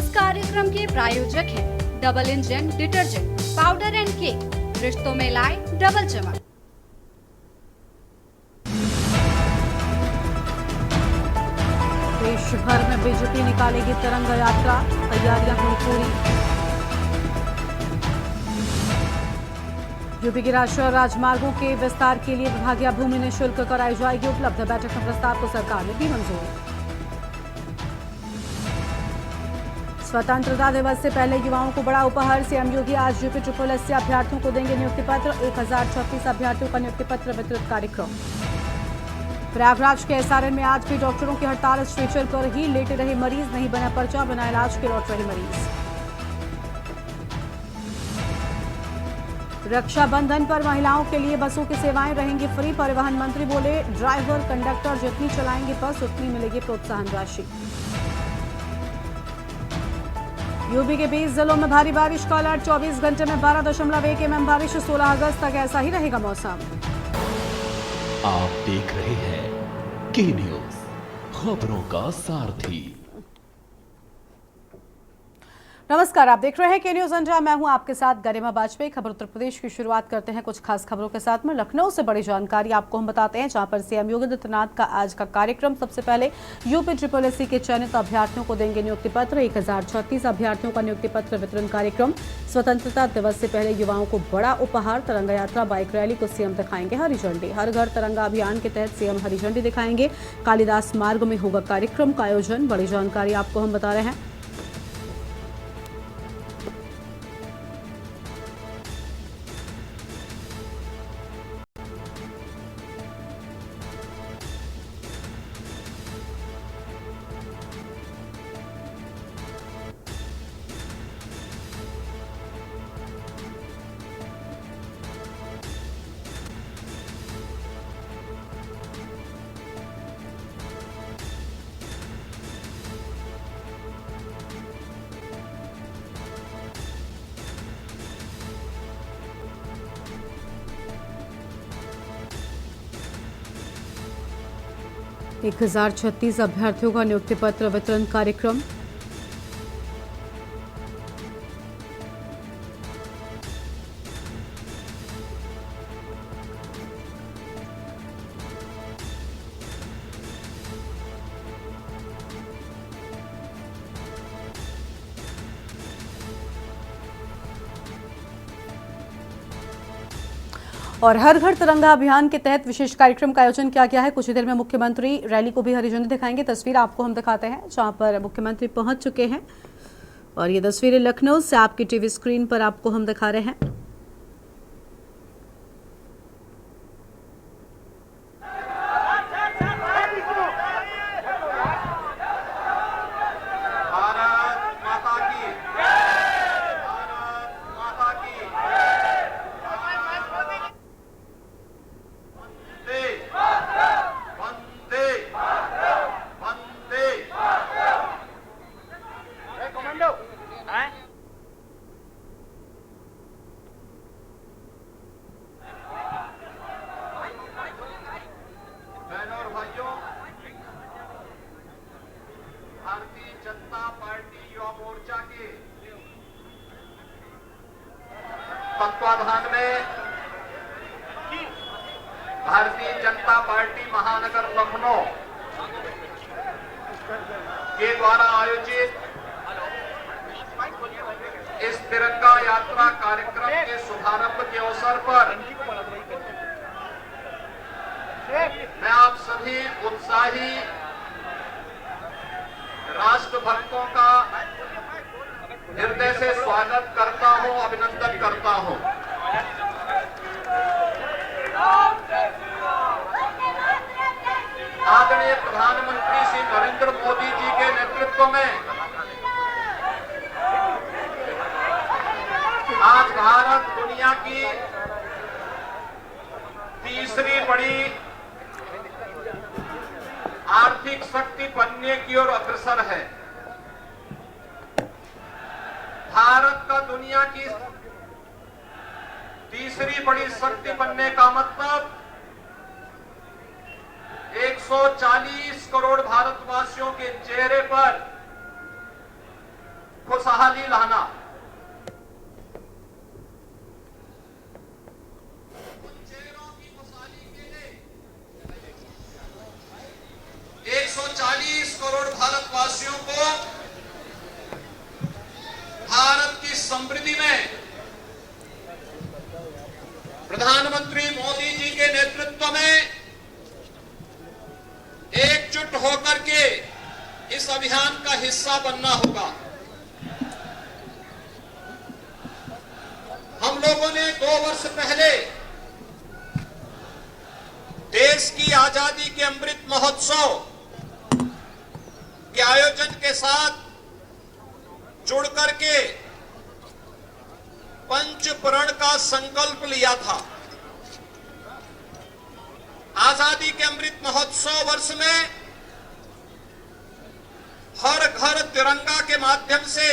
इस कार्यक्रम के प्रायोजक हैं double engine detergent powder and cake, रिश्तों में लाए डबल चमक। देश भर में बीजेपी निकालेगी तिरंगा यात्रा, तैयारियां हुई पूरी। यूपी के राष्ट्रीय राजमार्गों के विस्तार के लिए विभागीय भूमि निःशुल्क कराई जाएगी उपलब्ध। बैठक में प्रस्ताव को सरकार ने दी मंजूरी। स्वतंत्रता दिवस से पहले युवाओं को बड़ा उपहार, सीएम योगी आज यूपी SSSC अभ्यर्थियों को देंगे नियुक्ति पत्र। 1036 अभ्यर्थियों का नियुक्ति पत्र वितरित कार्यक्रम। प्रयागराज के SRN में आज भी डॉक्टरों की हड़ताल, स्ट्रेचर पर ही लेटे रहे मरीज, नहीं बना पर्चा, बिना इलाज के लौट रहे मरीज। रक्षाबंधन पर महिलाओं के लिए बसों की सेवाएं रहेंगी फ्री। परिवहन मंत्री बोले, ड्राइवर कंडक्टर जितनी चलाएंगे बस उतनी मिलेगी प्रोत्साहन राशि। यूपी के 20 जिलों में भारी बारिश का अलर्ट, 24 घंटे में 12.1 mm बारिश। 16 अगस्त तक ऐसा ही रहेगा मौसम। आप देख रहे हैं के न्यूज, खबरों का सारथी। नमस्कार, आप देख रहे हैं के न्यूज अंजाम। मैं हूं आपके साथ गरिमा बाजपेयी। खबर उत्तर प्रदेश की शुरुआत करते हैं कुछ खास खबरों के साथ में। लखनऊ से बड़ी जानकारी आपको हम बताते हैं, जहां पर सीएम योगी आदित्यनाथ का आज का कार्यक्रम। सबसे पहले यूपी SSSC के चयनित अभ्यर्थियों को देंगे नियुक्ति पत्र। 1036 अभ्यर्थियों का नियुक्ति पत्र वितरण कार्यक्रम। स्वतंत्रता दिवस से पहले युवाओं को बड़ा उपहार, तिरंगा यात्रा, बाइक रैली को सीएम दिखाएंगे हरी झंडी। हर घर तिरंगा अभियान के तहत सीएम हरी झंडी दिखाएंगे। कालिदास मार्ग में होगा कार्यक्रम का आयोजन। बड़ी जानकारी आपको हम बता रहे हैं। एक 1036 अभ्यर्थियों का नियुक्ति पत्र वितरण कार्यक्रम। और हर घर तिरंगा अभियान के तहत विशेष कार्यक्रम का आयोजन किया गया है। कुछ ही देर में मुख्यमंत्री रैली को भी हरी झंडी दिखाएंगे। तस्वीर आपको हम दिखाते हैं, जहां पर मुख्यमंत्री पहुंच चुके हैं। और ये तस्वीरें लखनऊ से आपकी टीवी स्क्रीन पर आपको हम दिखा रहे हैं। भारतीय जनता पार्टी युवा मोर्चा के तत्वाधान में भारतीय जनता पार्टी महानगर लखनऊ के द्वारा आयोजित इस तिरंगा यात्रा कार्यक्रम के शुभारंभ के अवसर पर मैं आप सभी उत्साही राष्ट्रभक्तों का हृदय से स्वागत करता हूं, अभिनंदन करता हूं। आदरणीय प्रधानमंत्री श्री नरेंद्र मोदी जी के नेतृत्व में आज भारत दुनिया की तीसरी बड़ी आर्थिक शक्ति बनने की ओर अग्रसर है। भारत का दुनिया की तीसरी बड़ी शक्ति बनने का मतलब 140 करोड़ भारतवासियों के चेहरे पर खुशहाली लाना। उन चेहरों की खुशहाली के लिए 140 करोड़ भारतवासियों को भारत की समृद्धि में प्रधानमंत्री मोदी जी के नेतृत्व में एकजुट होकर के इस अभियान का हिस्सा बनना होगा। हम लोगों ने 2 वर्ष पहले देश की आजादी के अमृत महोत्सव के आयोजन के साथ जुड़ करके पंचप्रण का संकल्प लिया था। आजादी के अमृत महोत्सव वर्ष में हर घर तिरंगा के माध्यम से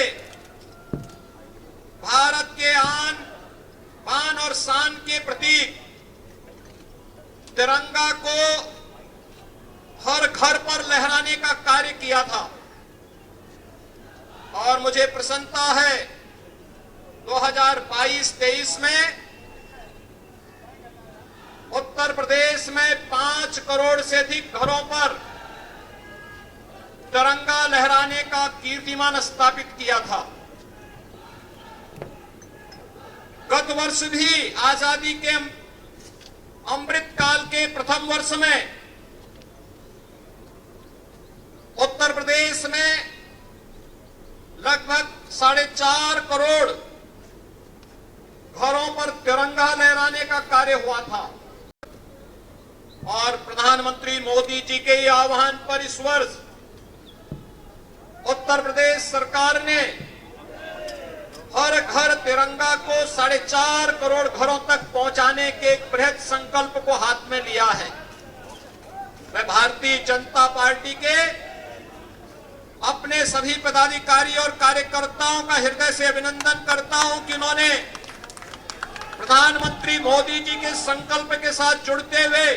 भारत के आन बान और शान के प्रतीक तिरंगा को हर घर पर लहराने का कार्य किया था। और मुझे प्रसन्नता है 2022-23 में उत्तर प्रदेश में 5 करोड़ से अधिक घरों पर तिरंगा लहराने का कीर्तिमान स्थापित किया था। गत वर्ष भी आजादी के अमृत काल के प्रथम वर्ष में उत्तर प्रदेश में लगभग 4.5 करोड़ घरों पर तिरंगा लहराने का कार्य हुआ था। और प्रधानमंत्री मोदी जी के आह्वान पर इस वर्ष उत्तर प्रदेश सरकार ने हर घर तिरंगा को 4.5 करोड़ घरों तक पहुंचाने के एक बृहद संकल्प को हाथ में लिया है। मैं भारतीय जनता पार्टी के अपने सभी पदाधिकारी और कार्यकर्ताओं का हृदय से अभिनंदन करता हूं कि उन्होंने प्रधानमंत्री मोदी जी के संकल्प के साथ जुड़ते हुए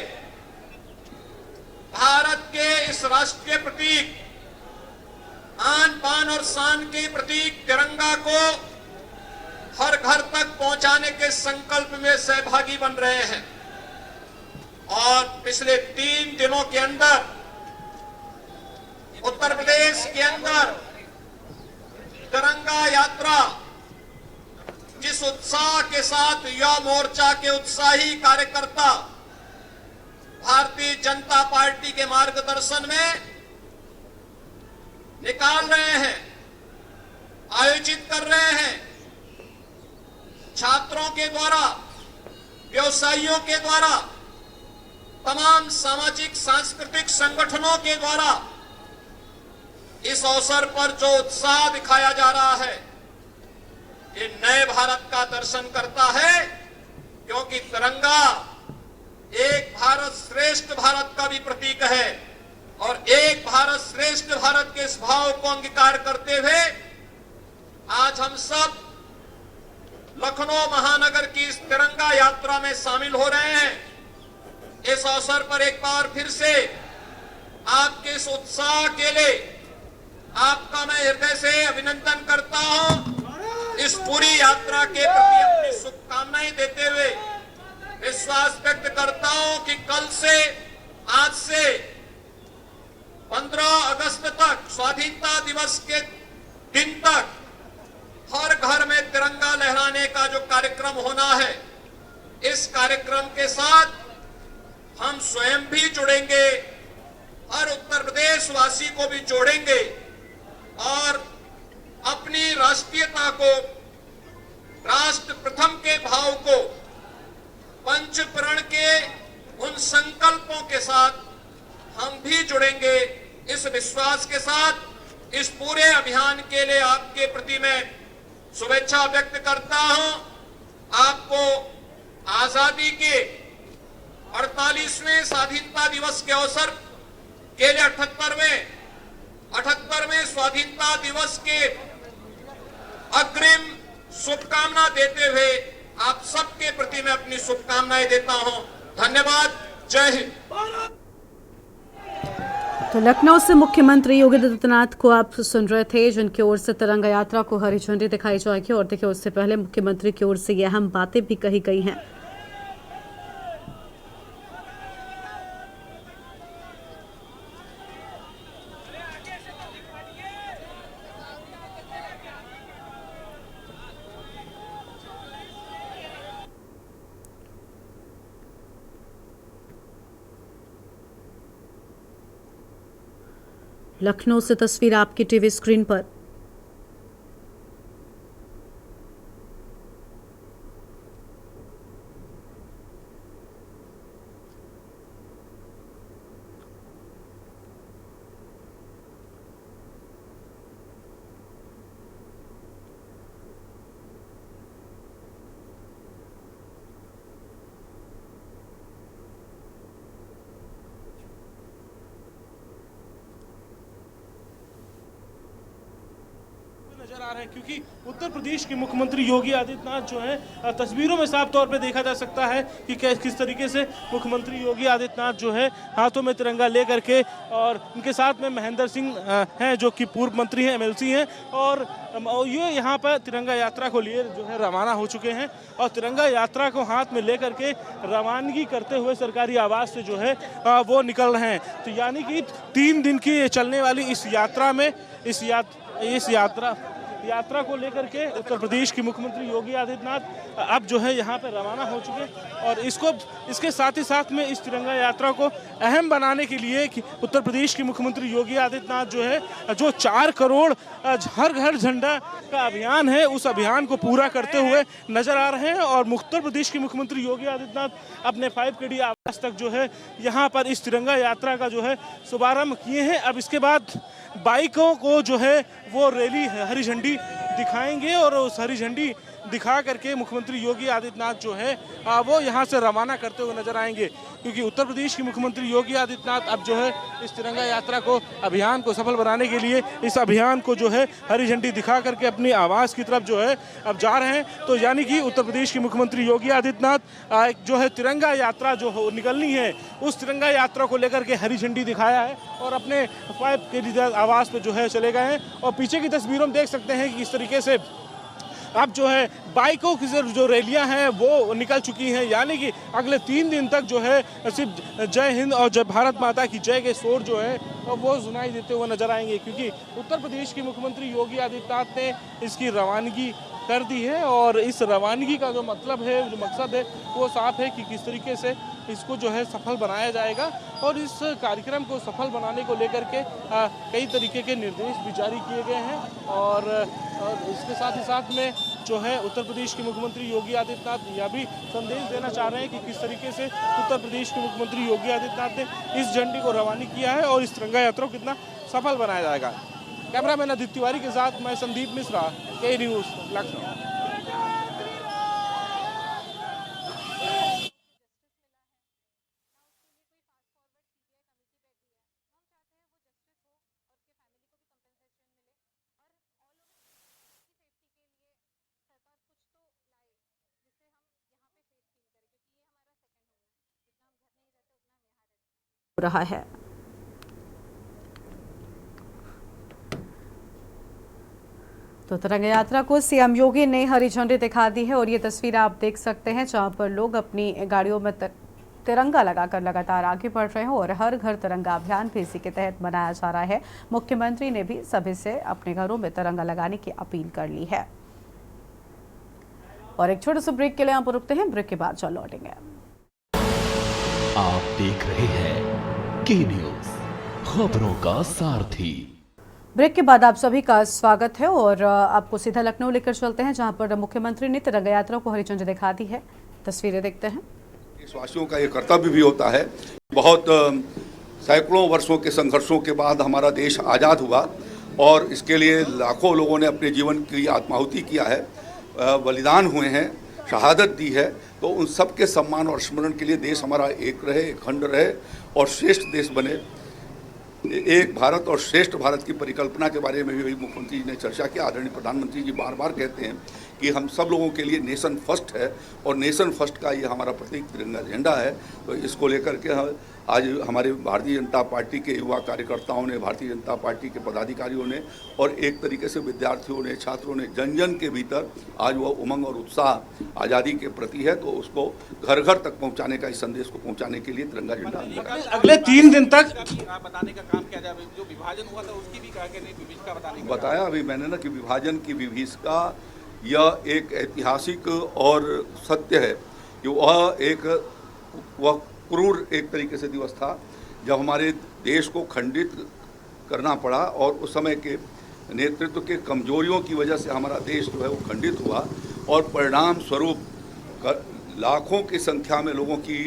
भारत के इस राष्ट्रीय प्रतीक आन बान और शान के प्रतीक तिरंगा को हर घर तक पहुंचाने के संकल्प में सहभागी बन रहे हैं। और पिछले 3 दिनों के अंदर उत्तर प्रदेश के अंदर तिरंगा यात्रा जिस उत्साह के साथ युवा मोर्चा के उत्साही कार्यकर्ता भारतीय जनता पार्टी के मार्गदर्शन में निकाल रहे हैं, आयोजित कर रहे हैं, छात्रों के द्वारा, व्यवसायियों के द्वारा, तमाम सामाजिक सांस्कृतिक संगठनों के द्वारा इस अवसर पर जो उत्साह दिखाया जा रहा है ये नए भारत का दर्शन करता है। क्योंकि तिरंगा एक भारत श्रेष्ठ भारत का भी प्रतीक है और एक भारत श्रेष्ठ भारत के इस भाव को अंगीकार करते हुए आज हम सब लखनऊ महानगर की इस तिरंगा यात्रा में शामिल हो रहे हैं। इस अवसर पर एक बार फिर से आपके इस उत्साह के लिए आपका मैं हृदय से अभिनंदन करता हूं। इस पूरी यात्रा के प्रति अपनी शुभकामनाएं देते हुए विश्वास व्यक्त करता हूं कि कल से आज से 15 अगस्त तक स्वाधीनता दिवस के दिन तक हर घर में तिरंगा लहराने का जो कार्यक्रम होना है, इस कार्यक्रम के साथ हम स्वयं भी जुड़ेंगे, हर उत्तर प्रदेश वासी को भी जोड़ेंगे और अपनी राष्ट्रीयता को, राष्ट्र प्रथम के भाव को पंचप्रण के उन संकल्पों के साथ हम भी जुड़ेंगे। इस विश्वास के साथ इस पूरे अभियान के लिए आपके प्रति मैं शुभेच्छा व्यक्त करता हूं। आपको आजादी के 48वें स्वाधीनता दिवस के अवसर के लिए 78वें स्वाधीनता दिवस के अग्रिम शुभकामना देते हुए आप सबके प्रति मैं अपनी शुभकामनाएं देता हूं। धन्यवाद। जय हिंद। तो लखनऊ से मुख्यमंत्री योगी आदित्यनाथ को आप सुन रहे थे, जिनकी ओर से तिरंगा यात्रा को हरी झंडी दिखाई जाएगी। और देखिए, उससे पहले मुख्यमंत्री की ओर से ये अहम बातें भी कही गई हैं। लखनऊ से तस्वीर आपकी टीवी स्क्रीन पर। नजर आ रहे हैं, क्योंकि उत्तर प्रदेश के मुख्यमंत्री योगी आदित्यनाथ जो है, तस्वीरों में साफ तौर पे देखा जा सकता है कि किस तरीके से मुख्यमंत्री योगी आदित्यनाथ जो है हाथों में तिरंगा लेकर के, और उनके साथ में महेंद्र सिंह हैं जो कि पूर्व मंत्री हैं, एमएलसी हैं, और ये यहाँ पर तिरंगा यात्रा को लिए जो है रवाना हो चुके हैं। और तिरंगा यात्रा को हाथ में लेकर के रवानगी करते हुए सरकारी आवास से जो है वो निकल रहे हैं। तो यानी कि 3 दिन की चलने वाली इस यात्रा में इस यात्रा को लेकर के उत्तर प्रदेश के मुख्यमंत्री योगी आदित्यनाथ अब जो है यहाँ पर रवाना हो चुके हैं। और इसके साथ ही साथ में इस तिरंगा यात्रा को अहम बनाने के लिए कि उत्तर प्रदेश के मुख्यमंत्री योगी आदित्यनाथ जो है, जो 4 करोड़ हर घर झंडा का अभियान है, उस अभियान को पूरा करते हुए नजर आ रहे हैं। और उत्तर प्रदेश के मुख्यमंत्री योगी आदित्यनाथ अपने 5 KD आवास तक जो है यहाँ पर इस तिरंगा यात्रा का जो है शुभारंभ किए हैं। अब इसके बाद बाइकों को जो है वो रैली हरी झंडी दिखाएंगे, और उस हरी झंडी दिखा करके मुख्यमंत्री योगी आदित्यनाथ जो है वो यहाँ से रवाना करते हुए नजर आएंगे। क्योंकि उत्तर प्रदेश के मुख्यमंत्री योगी आदित्यनाथ अब जो है इस तिरंगा यात्रा को, अभियान को सफल बनाने के लिए इस अभियान को जो है हरी झंडी दिखा करके अपनी आवास की तरफ जो है अब जा रहे हैं। तो यानी कि उत्तर प्रदेश के मुख्यमंत्री योगी आदित्यनाथ जो है तिरंगा यात्रा जो निकलनी है, उस तिरंगा यात्रा को लेकर के हरी झंडी दिखाया है और अपने 5 KD आवास पे जो है चले गए हैं। और पीछे की तस्वीरों में देख सकते हैं कि इस तरीके से अब जो है बाइकों की जो रैलियां हैं वो निकल चुकी हैं। यानी कि अगले 3 दिन तक जो है सिर्फ जय हिंद और जय भारत माता की जय के शोर जो है वो सुनाई देते हुए नजर आएंगे। क्योंकि उत्तर प्रदेश के मुख्यमंत्री योगी आदित्यनाथ ने इसकी रवानगी कर दी है, और इस रवानगी का जो मतलब है, जो मकसद है, वो साफ है कि किस तरीके से इसको जो है सफल बनाया जाएगा। और इस कार्यक्रम को सफल बनाने को लेकर के कई तरीके के निर्देश भी जारी किए गए हैं। और इसके साथ ही साथ में जो है उत्तर प्रदेश के मुख्यमंत्री योगी आदित्यनाथ यह भी संदेश देना चाह रहे हैं कि किस तरीके से उत्तर प्रदेश के मुख्यमंत्री योगी आदित्यनाथ ने इस झंडी को रवाना किया है और इस तिरंगा यात्रा को कितना सफल बनाया जाएगा। कैमरामैन अदित्य तिवारी के साथ मैं संदीप मिश्रा, के न्यूज़, लखनऊ। रहा है। तो तिरंगा यात्रा को सीएम योगी ने हरी झंडी दिखा दी है, और ये तस्वीर आप देख सकते हैं जहां पर लोग अपनी गाड़ियों में तिरंगा लगाकर लगातार आगे बढ़ रहे हैं। और हर घर तिरंगा अभियान भी इसी के तहत मनाया जा रहा है। मुख्यमंत्री ने भी सभी से अपने घरों में तिरंगा लगाने की अपील कर ली है। और एक छोटे से ब्रेक के लिए यहाँ पर रुकते हैं, ब्रेक के बाद चल लौटेंगे। आप देख रहे हैं के न्यूज़, खबरों का सारथी। ब्रेक के बाद आप सभी का स्वागत है, और आपको सीधा लखनऊ लेकर चलते हैं जहां पर मुख्यमंत्री ने तिरंगा यात्रा को हरी झंडी दिखा दी है। तस्वीरें देखते हैं। देशवासियों का ये कर्तव्य भी होता है। बहुत सैकड़ों वर्षों के संघर्षों के बाद हमारा देश आज़ाद हुआ, और इसके लिए लाखों लोगों ने अपने जीवन की आत्माहुति किया है, बलिदान हुए हैं, शहादत दी है। तो उन सब के सम्मान और स्मरण के लिए देश हमारा एक रहे, अखंड रहे और श्रेष्ठ देश बने। एक भारत और श्रेष्ठ भारत की परिकल्पना के बारे में भी मुख्यमंत्री जी ने चर्चा की। आदरणीय प्रधानमंत्री जी बार बार कहते हैं कि हम सब लोगों के लिए नेशन फर्स्ट है और नेशन फर्स्ट का ये हमारा प्रतीक तिरंगा झंडा है। तो इसको लेकर के आज हमारे भारतीय जनता पार्टी के युवा कार्यकर्ताओं ने, भारतीय जनता पार्टी के पदाधिकारियों ने और एक तरीके से विद्यार्थियों ने, छात्रों ने, जन जन के भीतर आज वह उमंग और उत्साह आज़ादी के प्रति है। तो उसको घर घर तक पहुंचाने का, इस संदेश को पहुंचाने के लिए तिरंगा झंडा अगले 3 दिन तक बताने का काम किया जाए। जो विभाजन हुआ था उसकी भी कहा कि नहीं, विभीषिका बताने का बताया अभी मैंने ना कि विभाजन की विभीषिका यह एक ऐतिहासिक और सत्य है कि वह क्रूर एक तरीके से दिवस था जब हमारे देश को खंडित करना पड़ा और उस समय के नेतृत्व के कमजोरियों की वजह से हमारा देश जो है वो खंडित हुआ और परिणाम स्वरूप लाखों की संख्या में लोगों की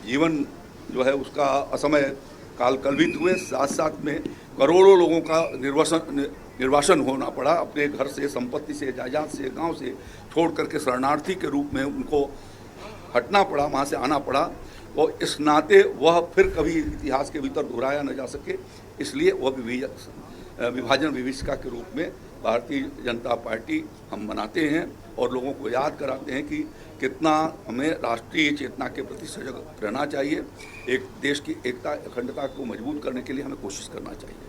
जीवन जो है उसका असमय काल कल्पित हुए। साथ साथ में करोड़ों लोगों का निर्वासन होना पड़ा, अपने घर से, संपत्ति से, जायदाद से, गांव से छोड़ करके शरणार्थी के रूप में उनको हटना पड़ा, वहाँ से आना पड़ा। और इस नाते वह फिर कभी इतिहास के भीतर दोहराया न जा सके, इसलिए वह विभाजन विभीषिका के रूप में भारतीय जनता पार्टी हम मनाते हैं और लोगों को याद कराते हैं कि कितना हमें राष्ट्रीय चेतना के प्रति सजग रहना चाहिए। एक देश की एकता, अखंडता को मजबूत करने के लिए हमें कोशिश करना चाहिए।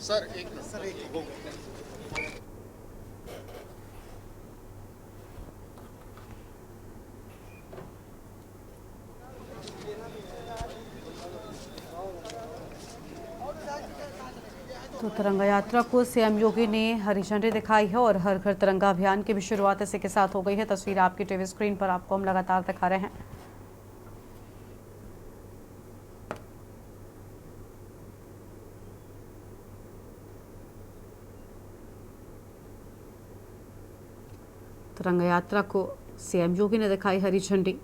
सर एक तो तिरंगा यात्रा को सीएम योगी ने हरी झंडी दिखाई है और हर घर तिरंगा अभियान की भी शुरुआत इसी के साथ हो गई है। तस्वीर आपकी टीवी स्क्रीन पर आपको हम लगातार दिखा रहे हैं। तिरंगा यात्रा को सीएम योगी ने दिखाई हरी झंडी,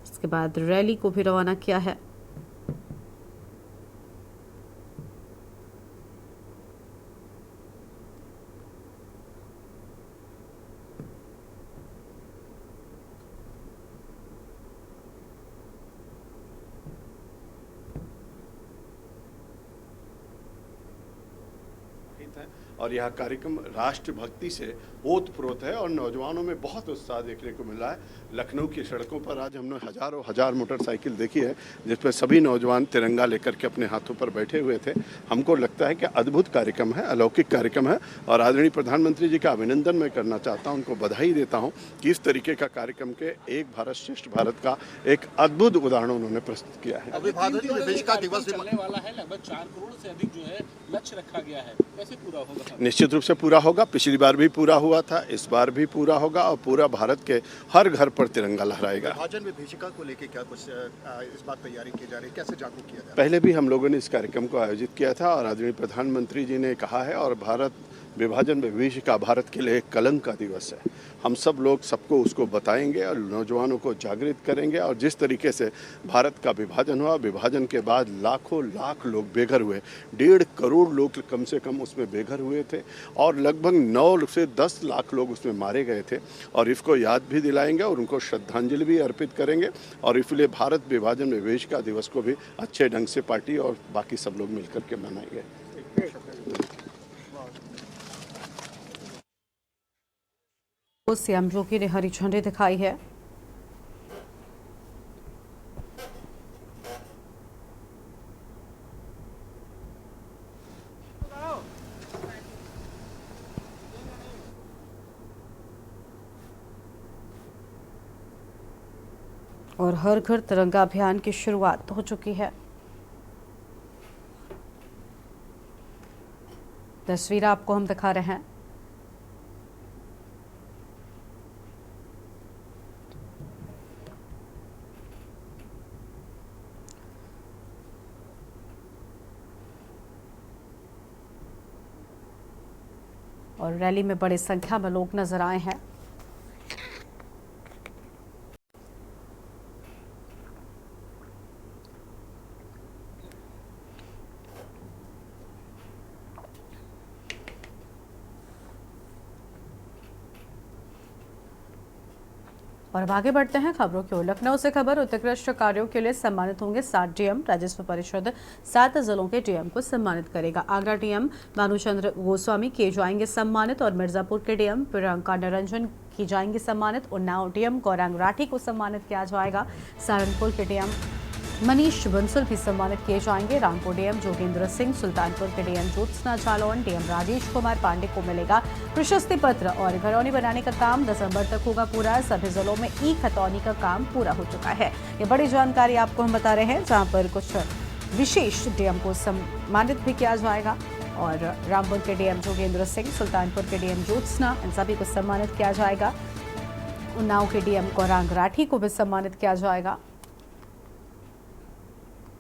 इसके बाद रैली को भी रवाना किया है। और यह कार्यक्रम राष्ट्रभक्ति से ओतप्रोत है और नौजवानों में बहुत उत्साह देखने को मिल रहा है। लखनऊ की सड़कों पर आज हमने हजारों हजार मोटरसाइकिल देखी है जिस पर सभी नौजवान तिरंगा लेकर के अपने हाथों पर बैठे हुए थे। हमको लगता है कि अद्भुत कार्यक्रम है, अलौकिक कार्यक्रम है और आदरणीय प्रधानमंत्री जी का अभिनंदन मैं करना चाहता हूं, उनको बधाई देता हूं कि इस तरीके का कार्यक्रम के एक भारत श्रेष्ठ भारत का एक अद्भुत उदाहरण उन्होंने प्रस्तुत किया है। विभीषिका दिवस चलने वाला है, लगभग 4 करोड़ से अधिक जो है लक्ष्य रखा गया है, कैसे पूरा होगा? निश्चित रूप से पूरा होगा। पिछली बार भी पूरा हुआ था, इस बार भी पूरा होगा और पूरा भारत के हर घर पर तिरंगा लहराएगा। विभाजन विभीषिका को लेकर क्या कुछ इस बात तैयारी की जा रही है, कैसे जागरूक किया जा रहा है? पहले भी हम लोगों ने इस कार्यक्रम को आयोजित किया था और आदरणीय प्रधानमंत्री जी ने कहा है और भारत विभाजन विभीषिका भारत के लिए एक कलंक का दिवस है। हम सब लोग सबको उसको बताएंगे और नौजवानों को जागृत करेंगे। और जिस तरीके से भारत का विभाजन हुआ, विभाजन के बाद लाखों लाख लोग बेघर हुए, 1.5 करोड़ लोग कम से कम उसमें बेघर हुए थे और लगभग 9 से 10 लाख लोग उसमें मारे गए थे और इसको याद भी दिलाएंगे और उनको श्रद्धांजलि भी अर्पित करेंगे। और इसलिए भारत विभाजन विभीषिका दिवस को भी अच्छे ढंग से पार्टी और बाकी सब लोग मिलकर के मनाएंगे। सीएम योगी ने हरी झंडी दिखाई है। और हर घर तिरंगा अभियान की शुरुआत हो चुकी है। तस्वीर आपको हम दिखा रहे हैं। और रैली में बड़ी संख्या में लोग नजर आए हैं। और अब आगे बढ़ते हैं खबरों की ओर। लखनऊ से खबर, उत्कृष्ट कार्यों के लिए सम्मानित होंगे 7 डीएम। राजस्व परिषद 7 जिलों के डीएम को सम्मानित करेगा। आगरा डीएम भानुचंद्र गोस्वामी किए जाएंगे सम्मानित और मिर्जापुर के डीएम प्रियंका निरंजन की जाएंगी सम्मानित। उन्नाव डीएम गौरांग राठी को सम्मानित किया जाएगा। सहारनपुर के डीएम मनीष बंसल भी सम्मानित किए जाएंगे। रामपुर डीएम जोगेंद्र सिंह, सुल्तानपुर के डीएम ज्योत्सना जालौन, डीएम राजेश कुमार पांडे को मिलेगा प्रशस्ति पत्र और घरौनी बनाने का काम दिसंबर तक होगा पूरा। सभी जिलों में ई खतौनी का काम पूरा हो चुका है। ये बड़ी जानकारी आपको हम बता रहे हैं, जहां पर कुछ विशेष डीएम को सम्मानित भी किया जाएगा और रामपुर के डीएम जोगेंद्र सिंह, सुल्तानपुर के डीएम ज्योत्सना, इन सभी को सम्मानित किया जाएगा। उन्नाव के डीएम गौरांग राठी को भी सम्मानित किया जाएगा।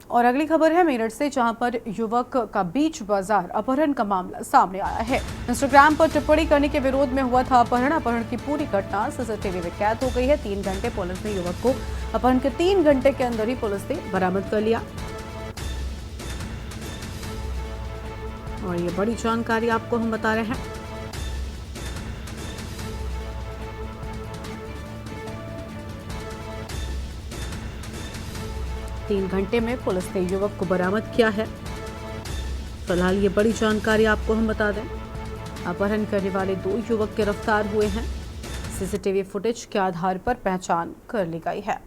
और अगली खबर है मेरठ से, जहां पर युवक का बीच बाजार अपहरण का मामला सामने आया है। इंस्टाग्राम पर टिप्पणी करने के विरोध में हुआ था अपहरण। अपहरण की पूरी घटना सीसीटीवी में कैद हो गई है। 3 घंटे पुलिस ने युवक को अपहरण के 3 घंटे के अंदर ही पुलिस ने बरामद कर लिया। और ये बड़ी जानकारी आपको हम बता रहे हैं। 3 घंटे में पुलिस ने युवक को बरामद किया है। फिलहाल ये बड़ी जानकारी आपको हम बता दें, अपहरण करने वाले 2 युवक गिरफ्तार हुए हैं। सीसीटीवी फुटेज के आधार पर पहचान कर ली गई है।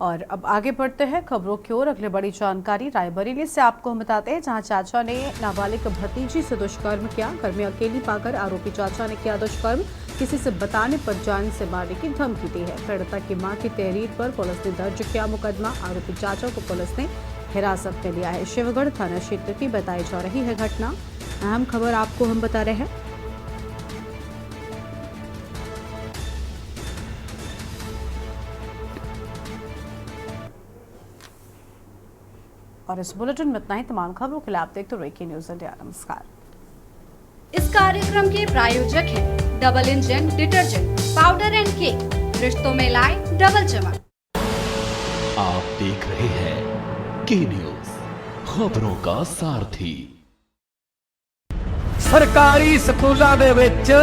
और अब आगे बढ़ते हैं खबरों की ओर। अगली बड़ी जानकारी रायबरेली से आपको हम बताते हैं, जहां चाचा ने नाबालिग भतीजी से दुष्कर्म किया। घर में अकेली पाकर आरोपी चाचा ने किया दुष्कर्म। किसी से बताने पर जान से मारने की धमकी दी है। पीड़िता की मां की तहरीर पर पुलिस ने दर्ज किया मुकदमा। आरोपी चाचा को पुलिस ने हिरासत में लिया है। शिवगढ़ थाना क्षेत्र की बताई जा रही है घटना। अहम खबर आपको हम बता रहे हैं। और इस बुलेटिन में इतना ही। तमाम खबरों के लिए आप देखते रहिए न्यूज़ इंडिया। नमस्कार। इस कार्यक्रम के प्रायोजक हैं double engine detergent powder and cake, रिश्तों में लाए डबल चमक। आप देख रहे हैं के न्यूज़, खबरों का सारथी। सरकारी स्कूलों ਦੇ ਵਿੱਚ